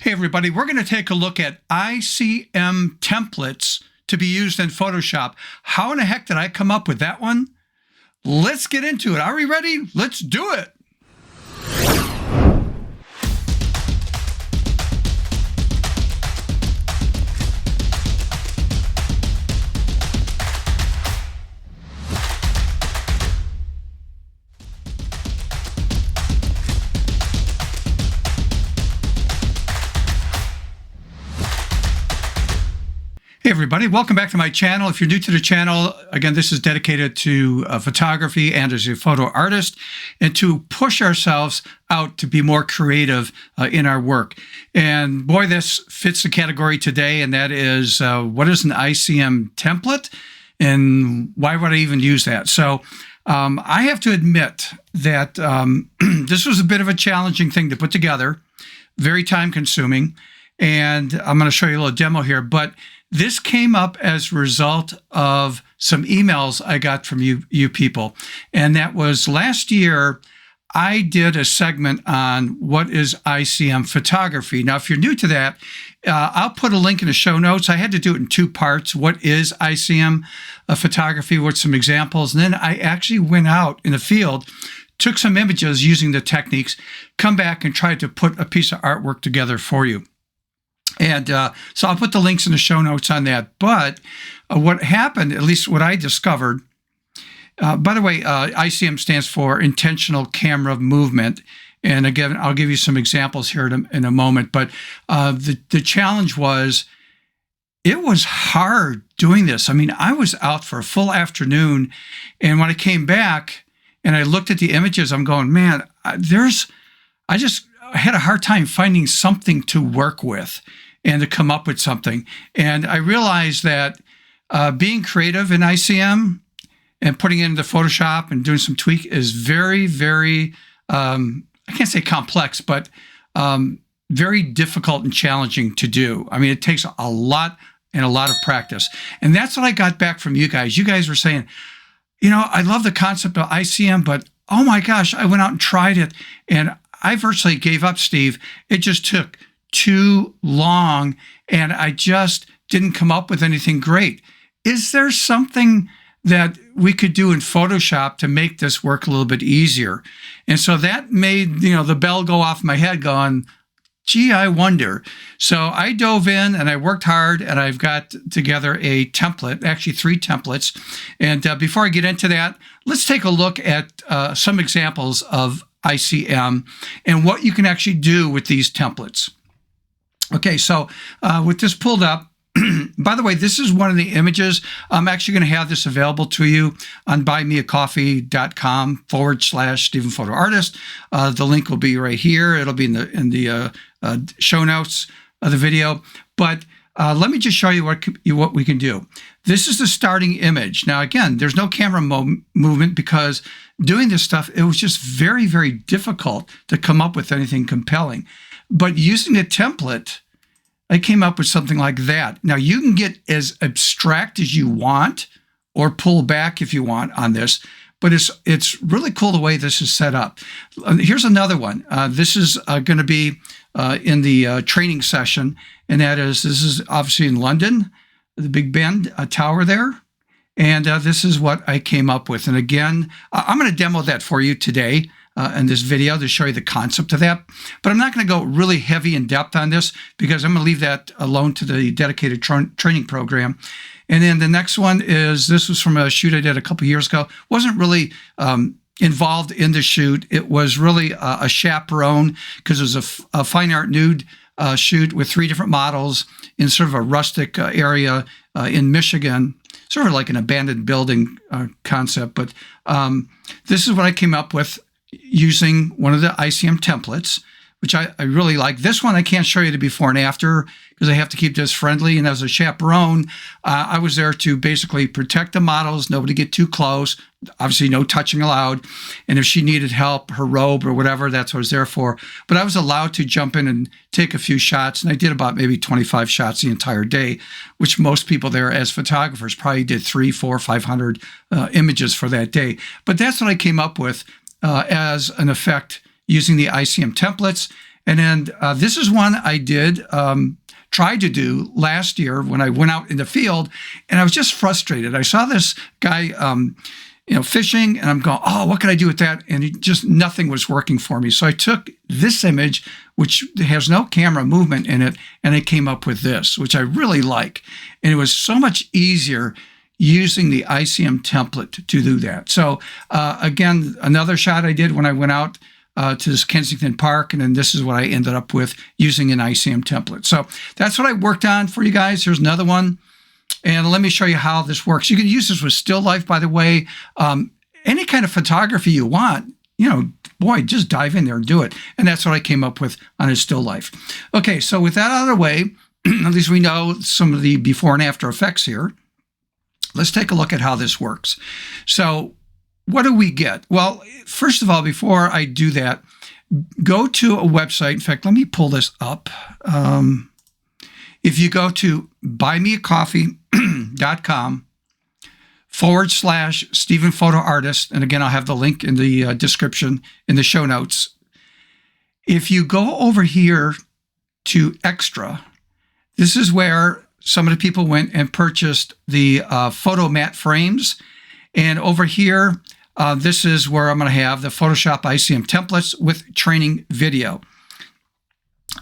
Hey everybody, we're going to take a look at ICM templates to be used in Photoshop. How in the heck did I come up with that one? Let's get into it. Are we ready? Let's do it. Hey everybody, welcome back to my channel. If you're new to the channel, again, this is dedicated to photography and as a photo artist and to push ourselves out to be more creative in our work. And boy, this fits the category today, and that is what is an ICM template and why would I even use that? So I have to admit that this was a bit of a challenging thing to put together, very time consuming, and I'm going to show you a little demo here, but this came up as a result of some emails I got from you people. And that was last year, I did a segment on what is ICM photography. Now, if you're new to that, I'll put a link in the show notes. I had to do it in two parts. What is ICM photography? What's some examples? And then I actually went out in the field, took some images using the techniques, come back and tried to put a piece of artwork together for you. And so I'll put the links in the show notes on that. But what happened, at least what I discovered, by the way, ICM stands for Intentional Camera Movement. And again, I'll give you some examples here in a moment. But the challenge was, it was hard doing this. I mean, I was out for a full afternoon. And when I came back and I looked at the images, I'm going, man, I had a hard time finding something to work with and to come up with something. And I realized that being creative in ICM and putting it into Photoshop and doing some tweak is very, very, I can't say complex, but very difficult and challenging to do. I mean, it takes a lot of practice. And that's what I got back from you guys. You guys were saying, you know, I love the concept of ICM, but oh my gosh, I went out and tried it and I virtually gave up, Steve. It just took too long and I just didn't come up with anything great. Is there something that we could do in Photoshop to make this work a little bit easier? And so that made, the bell go off my head going, gee, I wonder. So I dove in and I worked hard and I've got together a template, actually 3 templates. And before I get into that, let's take a look at some examples of ICM and what you can actually do with these templates. Okay, so with this pulled up, by the way, this is one of the images. I'm actually going to have this available to you on buymeacoffee.com/Stephen Photo Artist. The link will be right here. It'll be in the show notes of the video. But let me just show you what we can do. This is the starting image. Now, again, there's no camera movement because doing this stuff, it was just very, very difficult to come up with anything compelling. But using a template, I came up with something like that. Now, you can get as abstract as you want or pull back if you want on this, but it's really cool the way this is set up. Here's another one. This is going to be in the training session, and this is obviously in London, the Big Ben Tower there. And this is what I came up with. And again, I'm going to demo that for you today in this video to show you the concept of that. But I'm not going to go really heavy in depth on this because I'm going to leave that alone to the dedicated training program. And then the next one is, this was from a shoot I did a couple years ago. Wasn't really involved in the shoot. It was really a chaperone because it was a fine art nude shoot with 3 different models in sort of a rustic area in Michigan, sort of like an abandoned building concept. But this is what I came up with using one of the ICM templates, which I really like. This one I can't show you the before and after because I have to keep this friendly. And as a chaperone, I was there to basically protect the models, nobody get too close, obviously no touching allowed. And if she needed help, her robe or whatever, that's what I was there for. But I was allowed to jump in and take a few shots. And I did about maybe 25 shots the entire day, which most people there as photographers probably did 300, 400, 500 images for that day. But that's what I came up with as an effect using the ICM templates. And then this is one I did, tried to do last year when I went out in the field, and I was just frustrated. I saw this guy, fishing, and I'm going, oh, what can I do with that? And nothing was working for me. So I took this image, which has no camera movement in it, and I came up with this, which I really like. And it was so much easier using the ICM template to do that. So again, another shot I did when I went out to this Kensington Park, and then this is what I ended up with using an ICM template. So that's what I worked on for you guys. Here's another one. And let me show you how this works. You can use this with still life, by the way. Any kind of photography you want, boy, just dive in there and do it. And that's what I came up with on a still life. Okay, so with that out of the way, at least we know some of the before and after effects here. Let's take a look at how this works. So what do we get? Well, first of all, before I do that, go to a website. In fact, let me pull this up. If you go to buymeacoffee.com/Stephen Photo Artist, and again, I'll have the link in the description in the show notes. If you go over here to Extra, this is where some of the people went and purchased the photo mat frames. And over here, this is where I'm going to have the Photoshop ICM templates with training video.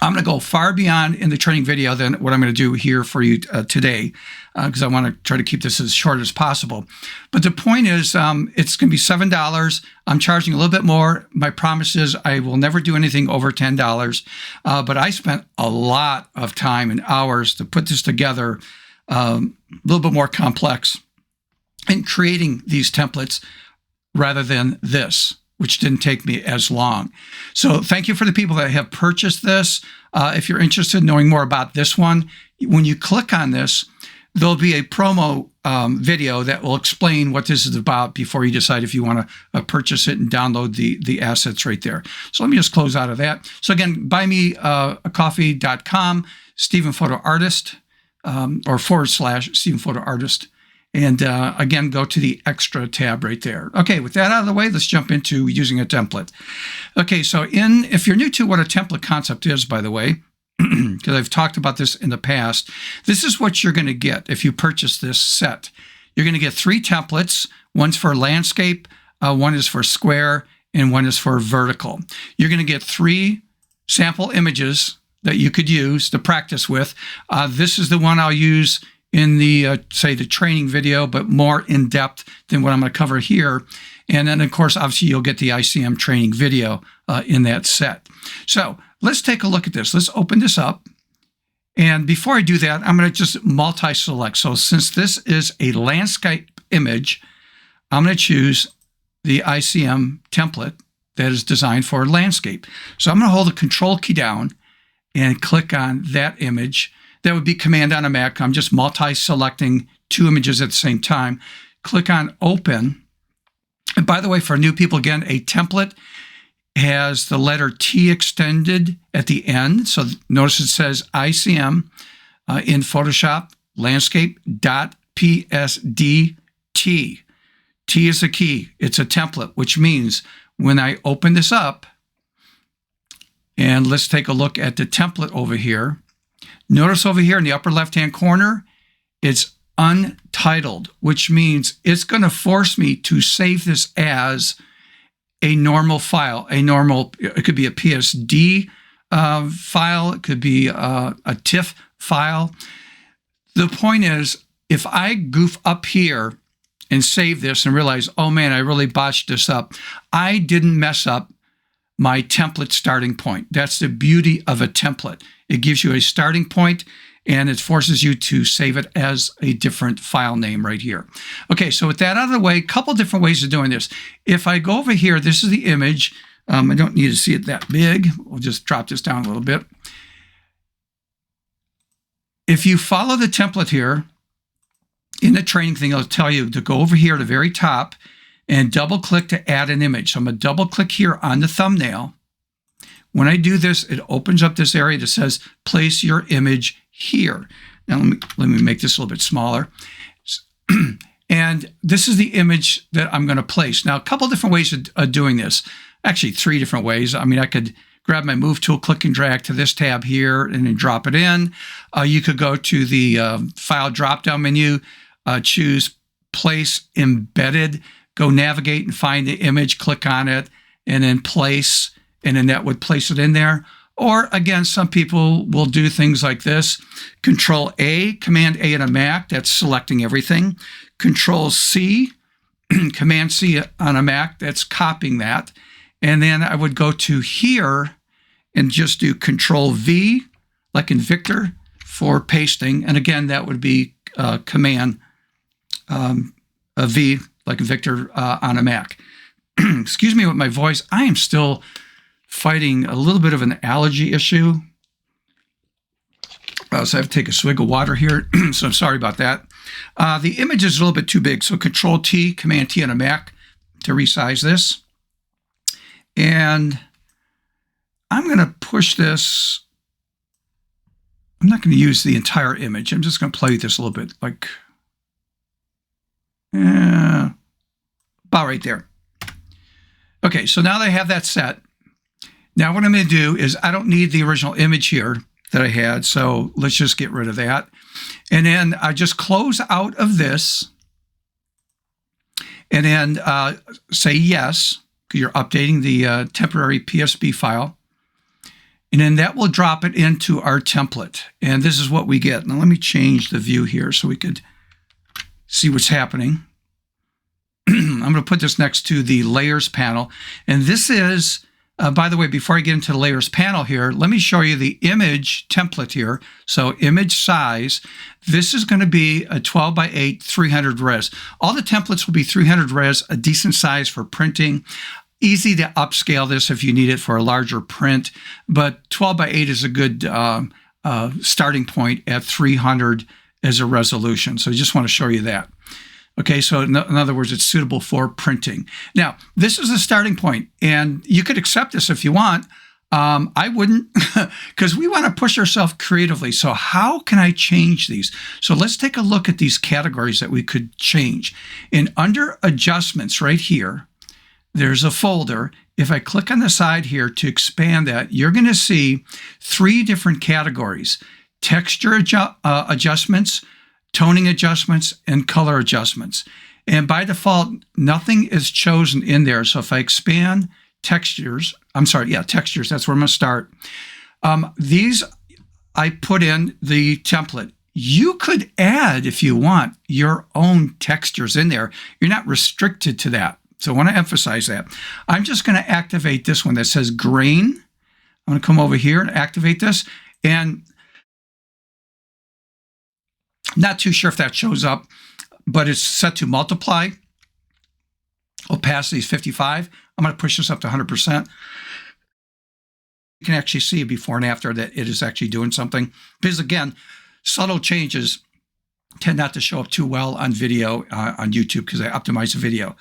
I'm going to go far beyond in the training video than what I'm going to do here for you today, because I want to try to keep this as short as possible. But the point is, it's going to be $7. I'm charging a little bit more. My promise is I will never do anything over $10. But I spent a lot of time and hours to put this together, a little bit more complex, in creating these templates rather than this, which didn't take me as long. So thank you for the people that have purchased this. If you're interested in knowing more about this one, when you click on this, there'll be a promo video that will explain what this is about before you decide if you want to purchase it and download the assets right there. So let me just close out of that. So again, buymeacoffee.com, Stephen Photo Artist, or /Stephen Photo Artist. And again, go to the Extra tab right there. Okay, with that out of the way, let's jump into using a template. Okay, so if you're new to what a template concept is, by the way, because I've talked about this in the past, this is what you're going to get if you purchase this set. You're going to get 3 templates. One's for landscape, one is for square, and one is for vertical. You're going to get 3 sample images that you could use to practice with. This is the one I'll use in the, say, the training video, but more in depth than what I'm going to cover here. And then, of course, obviously, you'll get the ICM training video in that set. So let's take a look at this. Let's open this up. And before I do that, I'm going to just multi-select. So since this is a landscape image, I'm going to choose the ICM template that is designed for landscape. So I'm going to hold the Control key down and click on that image. That would be Command on a Mac. I'm just multi-selecting 2 images at the same time. Click on Open. And by the way, for new people, again, a template has the letter T extended at the end. So notice it says ICM in Photoshop landscape.psd T. T is the key. It's a template, which means when I open this up, and let's take a look at the template over here. Notice over here in the upper left-hand corner, it's untitled, which means it's going to force me to save this as a normal file. It could be a PSD file. It could be a TIFF file. The point is, if I goof up here and save this and realize, oh man, I really botched this up, I didn't mess up my template starting point. That's the beauty of a template. It gives you a starting point and it forces you to save it as a different file name right here. Okay, so with that out of the way, a couple different ways of doing this. If I go over here, this is the image. I don't need to see it that big. We'll just drop this down a little bit. If you follow the template here, in the training thing, I'll tell you to go over here to the very top and double click to add an image. So I'm going to double click here on the thumbnail. When I do this, it opens up this area that says place your image here. Now let me make this a little bit smaller. And this is the image that I'm going to place. Now, a couple different ways of doing this. Actually, 3 different ways. I mean, I could grab my move tool, click and drag to this tab here, and then drop it in. You could go to the file drop-down menu, choose place embedded, go navigate and find the image, click on it, and then place, and then that would place it in there. Or again, some people will do things like this. Control A, Command A on a Mac, that's selecting everything. Control C, Command C on a Mac, that's copying that. And then I would go to here and just do Control V, like in Victor, for pasting. And again, that would be Command a V, like in Victor, on a Mac. Excuse me with my voice. I am still fighting a little bit of an allergy issue. So I have to take a swig of water here. So I'm sorry about that. The image is a little bit too big. So Control T, Command T on a Mac to resize this. And I'm going to push this. I'm not going to use the entire image. I'm just going to play with this a little bit, like about right there. Okay, so now that I have that set, now what I'm going to do is I don't need the original image here that I had, so let's just get rid of that. And then I just close out of this and then say yes, because you're updating the temporary PSB file. And then that will drop it into our template. And this is what we get. Now let me change the view here so we could see what's happening. I'm going to put this next to the layers panel. And this is, by the way, before I get into the layers panel here, let me show you the image template here. So image size, this is going to be a 12 by 8, 300 res. All the templates will be 300 res, a decent size for printing. Easy to upscale this if you need it for a larger print, but 12 by 8 is a good starting point at 300 as a resolution. So I just want to show you that. Okay, so in other words, it's suitable for printing. Now, this is a starting point, and you could accept this if you want. I wouldn't, because we want to push ourselves creatively. So how can I change these? So let's take a look at these categories that we could change. And under adjustments right here, there's a folder. If I click on the side here to expand that, you're going to see 3 different categories: texture adjustments, toning adjustments, and color adjustments. And by default, nothing is chosen in there. So if I expand textures, textures, that's where I'm going to start. These, I put in the template. You could add, if you want, your own textures in there. You're not restricted to that. So I want to emphasize that. I'm just going to activate this one that says grain. I'm going to come over here and activate this. And not too sure if that shows up, but it's set to multiply. Opacity is 55. I'm going to push this up to 100%. You can actually see before and after that it is actually doing something. Because again, subtle changes tend not to show up too well on video on YouTube because I optimize the video.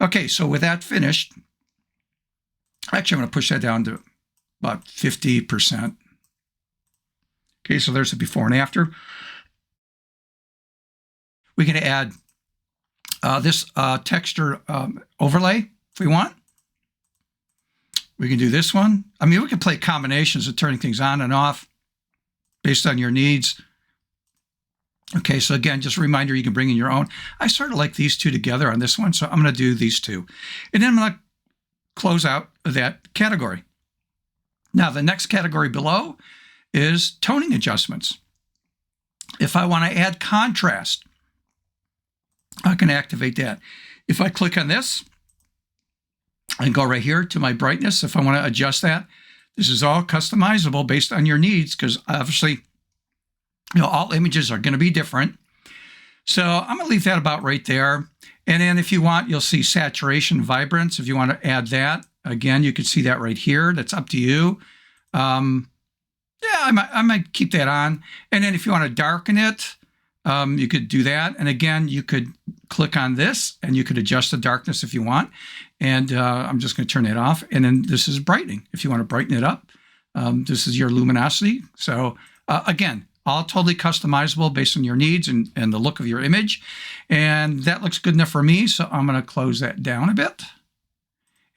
Okay, so with that finished, actually I'm going to push that down to about 50%. Okay, so there's the before and after. We can add this texture overlay if we want. We can do this one. I mean, we can play combinations of turning things on and off based on your needs. Okay, so again, just a reminder, you can bring in your own. I sort of like these two together on this one, so I'm going to do these two. And then I'm going to close out that category. Now, the next category below is toning adjustments. If I want to add contrast, I can activate that. If I click on this and go right here to my brightness, if I want to adjust that, this is all customizable based on your needs, because obviously, all images are going to be different. So I'm going to leave that about right there. And then if you want, you'll see saturation, vibrance. If you want to add that, again, you can see that right here. That's up to you. I might keep that on. And then if you want to darken it, you could do that. And again, you could click on this and you could adjust the darkness if you want. And I'm just going to turn it off. And then this is brightening. If you want to brighten it up, this is your luminosity. So again, all totally customizable based on your needs and the look of your image. And that looks good enough for me. So I'm going to close that down a bit.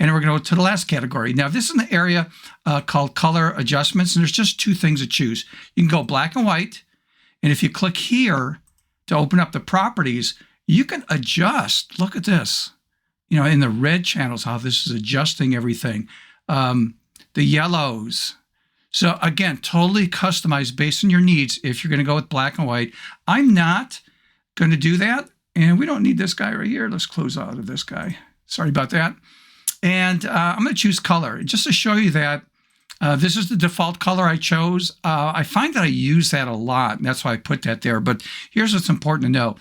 And then we're going to go to the last category. Now, this is an area called color adjustments, and there's just two things to choose. You can go black and white, and if you click here to open up the properties, you can adjust. Look at this. You know, in the red channels, how this is adjusting everything. The yellows. So again, totally customized based on your needs if you're going to go with black and white. I'm not going to do that. And we don't need this guy right here. Let's close out of this guy. Sorry about that. And I'm going to choose color just to show you that this is the default color I chose. I find that I use that a lot, and that's why I put that there. But here's what's important to know.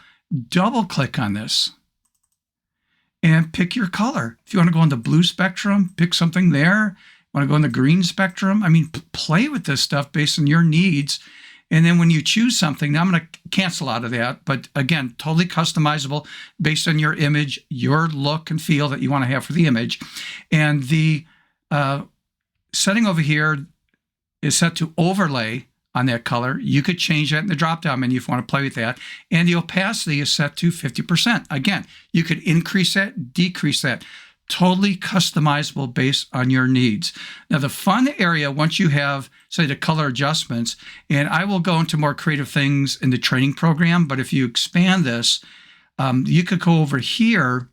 Double click on this and pick your color. If you want to go in the blue spectrum, pick something there. Want to go in the green spectrum? I mean, play with this stuff based on your needs. And then when you choose something, now I'm going to cancel out of that. But again, totally customizable based on your image, your look and feel that you want to have for the image. And the setting over here is set to overlay on that color. You could change that in the drop-down menu if you want to play with that. And the opacity is set to 50%. Again, you could increase that, decrease that. Totally customizable based on your needs. Now, the fun area, once you have, say, the color adjustments, and I will go into more creative things in the training program, but if you expand this, you could go over here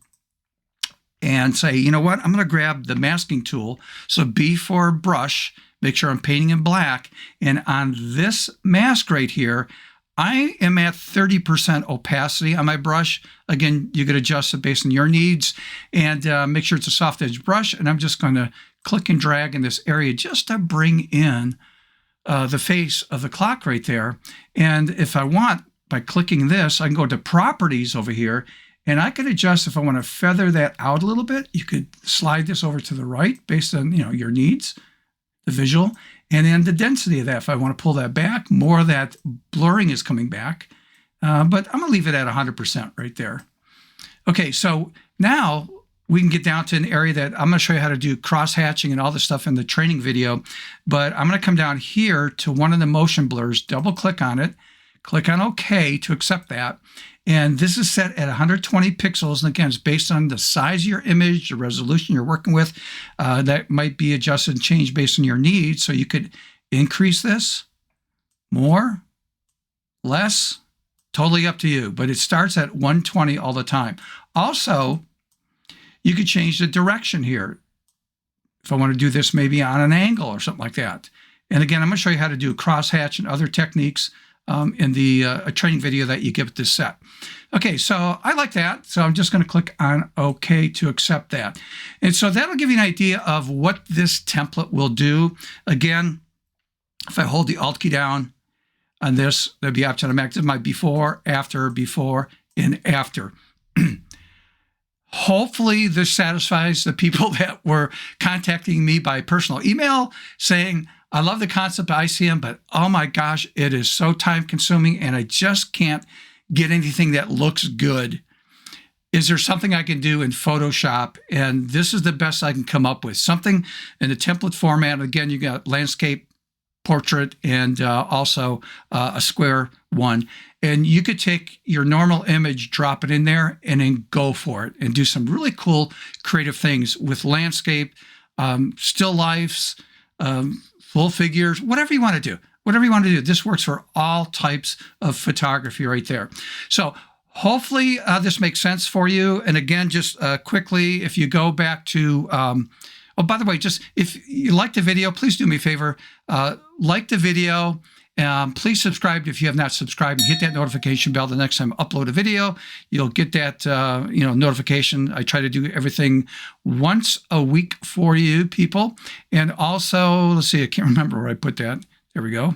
and say, you know what, I'm going to grab the masking tool. So B for brush, make sure I'm painting in black. And on this mask right here, I am at 30% opacity on my brush. Again, you could adjust it based on your needs and make sure it's a soft edge brush. And I'm just going to click and drag in this area just to bring in the face of the clock right there. And if I want, by clicking this, I can go to properties over here and I can adjust if I want to feather that out a little bit. You could slide this over to the right based on, you know, your needs, the visual. And then the density of that, if I want to pull that back, more of that blurring is coming back. But I'm going to leave it at 100% right there. Okay, so now we can get down to an area that I'm going to show you how to do cross-hatching and all this stuff in the training video. But I'm going to come down here to one of the motion blurs, double-click on it, click on OK to accept that. And this is set at 120 pixels. And again, it's based on the size of your image, the resolution you're working with. That might be adjusted and changed based on your needs. So you could increase this, more, less, totally up to you. But it starts at 120 all the time. Also, you could change the direction here. If I want to do this maybe on an angle or something like that. And again, I'm going to show you how to do crosshatch and other techniques in the training video that you get with this set. Okay, so I like that. So I'm just going to click on OK to accept that. And so that'll give you an idea of what this template will do. Again, if I hold the Alt key down on this, there'll be option automatic. This is my before, and after. Hopefully this satisfies the people that were contacting me by personal email saying, I love the concept of ICM, but oh my gosh, it is so time consuming and I just can't get anything that looks good. Is there something I can do in Photoshop? And this is the best I can come up with. Something in the template format. Again, you got landscape, portrait, and also a square one. And you could take your normal image, drop it in there, and then go for it and do some really cool creative things with landscape, still lifes, full figures, whatever you want to do. Whatever you want to do. This works for all types of photography right there. So hopefully this makes sense for you. And again, just quickly, if you go back to, oh, by the way, just if you like the video, please do me a favor, like the video. Please subscribe if you have not subscribed and hit that notification bell the next time I upload a video. You'll get that notification. I try to do everything once a week for you people. And also, let's see, I can't remember where I put that. There we go.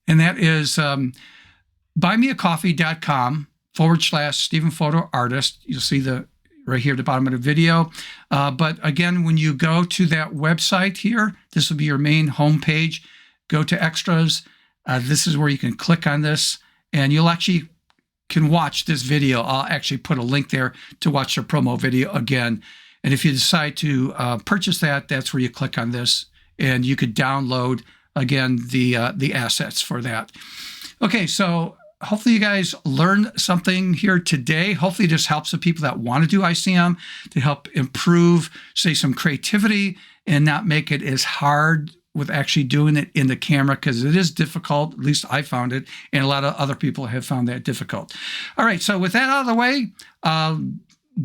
And that is buymeacoffee.com/Stephen Photo Artist. You'll see the right here at the bottom of the video. But again, when you go to that website here, this will be your main homepage. Go to extras. This is where you can click on this and you'll actually can watch this video. I'll actually put a link there to watch the promo video again. And if you decide to purchase that, that's where you click on this and you could download again the assets for that. Okay, so hopefully you guys learned something here today. Hopefully this helps the people that want to do ICM to help improve, say, some creativity and not make it as hard with actually doing it in the camera, because it is difficult. At least I found it, and a lot of other people have found that difficult. All right, so with that out of the way,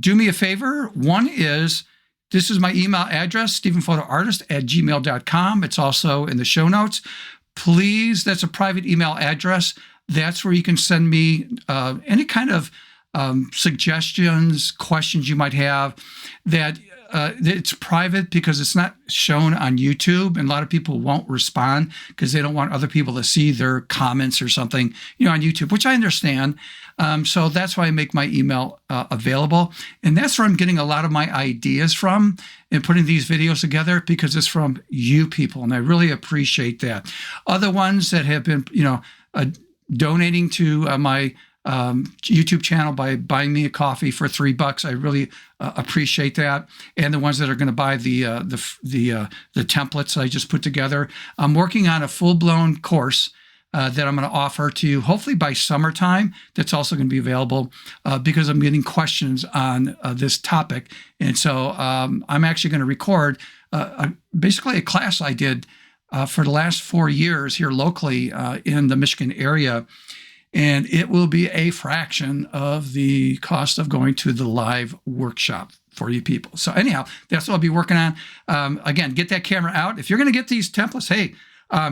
do me a favor. One is, this is my email address, stephenphotoartist@gmail.com. It's also in the show notes. Please, that's a private email address. That's where you can send me any kind of suggestions, questions you might have. That it's private because it's not shown on YouTube, and a lot of people won't respond because they don't want other people to see their comments or something, on YouTube, which I understand. So that's why I make my email available, and that's where I'm getting a lot of my ideas from and putting these videos together, because it's from you people, and I really appreciate that. Other ones that have been, donating to my YouTube channel by buying me a coffee for $3. I really appreciate that. And the ones that are going to buy the templates I just put together. I'm working on a full-blown course that I'm going to offer to you, hopefully by summertime. That's also going to be available because I'm getting questions on this topic. And so I'm actually going to record basically a class I did for the last 4 years here locally in the Michigan area. And it will be a fraction of the cost of going to the live workshop for you people. So anyhow, that's what I'll be working on. Again, get that camera out. If you're going to get these templates, hey,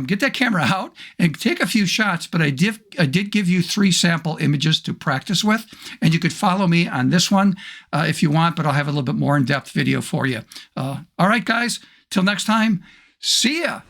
get that camera out and take a few shots. But I did give you 3 sample images to practice with. And you could follow me on this one if you want, but I'll have a little bit more in-depth video for you. All right, guys, till next time, see ya.